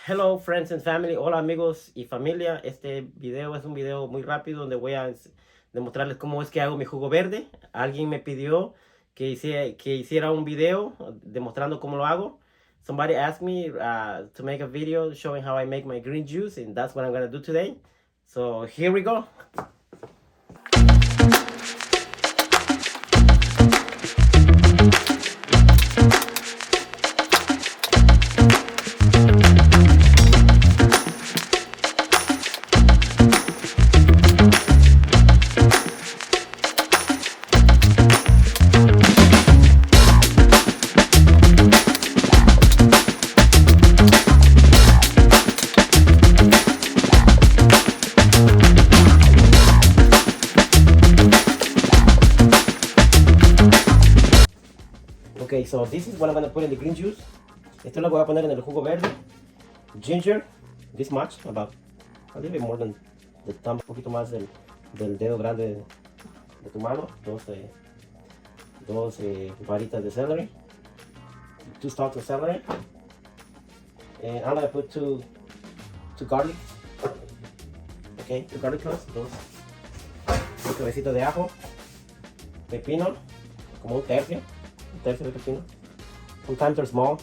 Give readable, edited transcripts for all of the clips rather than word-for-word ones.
Hello friends and family, hola amigos y familia. Este video es un video muy rápido donde voy a demostrarles cómo es que hago mi jugo verde. Alguien me pidió que hiciera un video demostrando cómo lo hago. Somebody asked me to make a video showing how I make my green juice, and that's what I'm gonna do today. So here we go. Okay, so this is what I'm gonna put in the green juice. Esto lo voy a poner en el jugo verde. Ginger, this much, about a little bit more than the thumb, un poquito más del dedo grande de tu mano. Dos varitas de celery, 2 stalks of celery, and I'm gonna put two garlic. Okay, 2 garlic cloves, un cabecito de ajo, pepino, como un tercio de pepino. Sometimes they're small,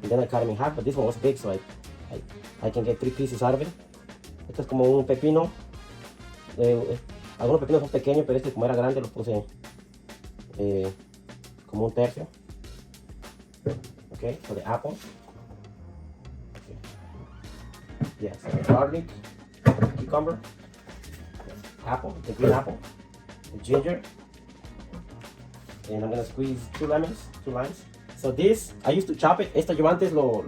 and then I cut them in half, but this one was big, so I can get 3 pieces out of it. Esto es como un pepino. Algunos pepinos son pequeños, pero este como era grande lo puse como un tercio. Okay, for the apple. Okay. Yes, garlic, cucumber, apple, the green apple, the ginger. And I'm gonna squeeze 2 lemons, 2 limes. So this, I used to chop it. Esto yo antes lo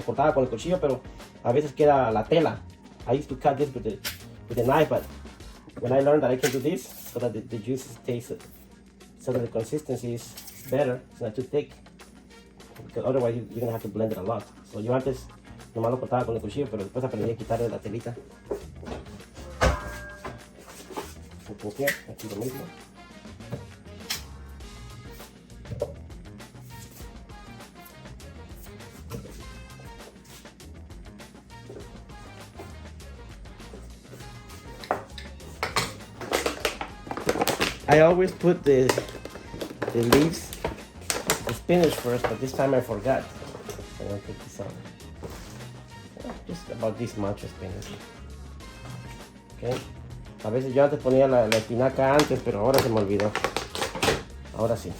cortaba con el cuchillo, pero a veces queda la tela. I used to cut this with the knife, but when I learned that I can do this, so that the juice tastes, so that the consistency is better, it's not too thick, because otherwise you're gonna have to blend it a lot. So yo antes nomás lo cortaba con el cuchillo, pero después aprendí a quitarle la telita. Aquí lo mismo. I always put the leaves, the spinach first, but this time I forgot. So I'm gonna put this on. Just about this much of spinach. Okay. A veces yo antes ponía la espinaca antes, pero ahora se me olvidó. Ahora sí.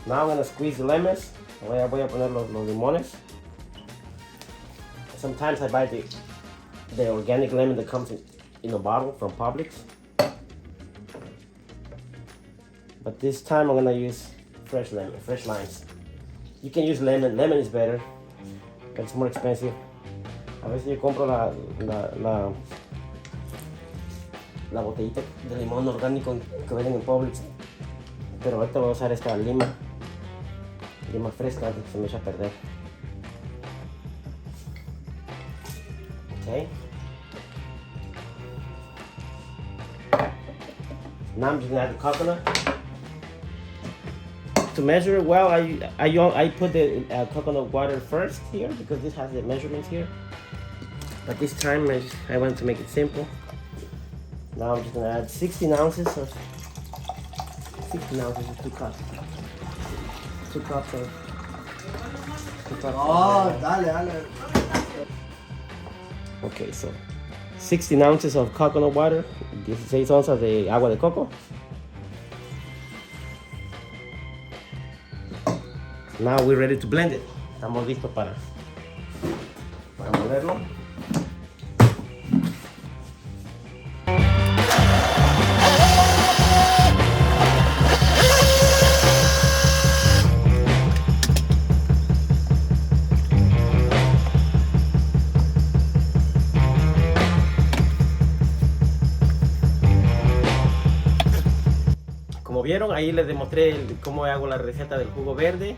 Now I'm gonna squeeze the lemons. Voy a poner los limones. Sometimes I buy the organic lemon that comes in a bottle from Publix. But this time I'm gonna use fresh limes. You can use lemon. Lemon is better, but it's more expensive. A veces yo compro la botellita de limón orgánico que venden en Publix. Pero ahorita voy a usar esta lima fresca antes que se me eche a perder. Okay. Now I'm just gonna add the coconut. To measure it well, I put the coconut water first here because this has the measurements here. But this time I want to make it simple. Now I'm just gonna add 16 ounces of 2 cups. 2 cups of. Dale. Okay, so 16 ounces of coconut water, 16 onzas de agua de coco. Now we're ready to blend it. Estamos listos para molerlo. Como vieron, ahí les demostré cómo hago la receta del jugo verde.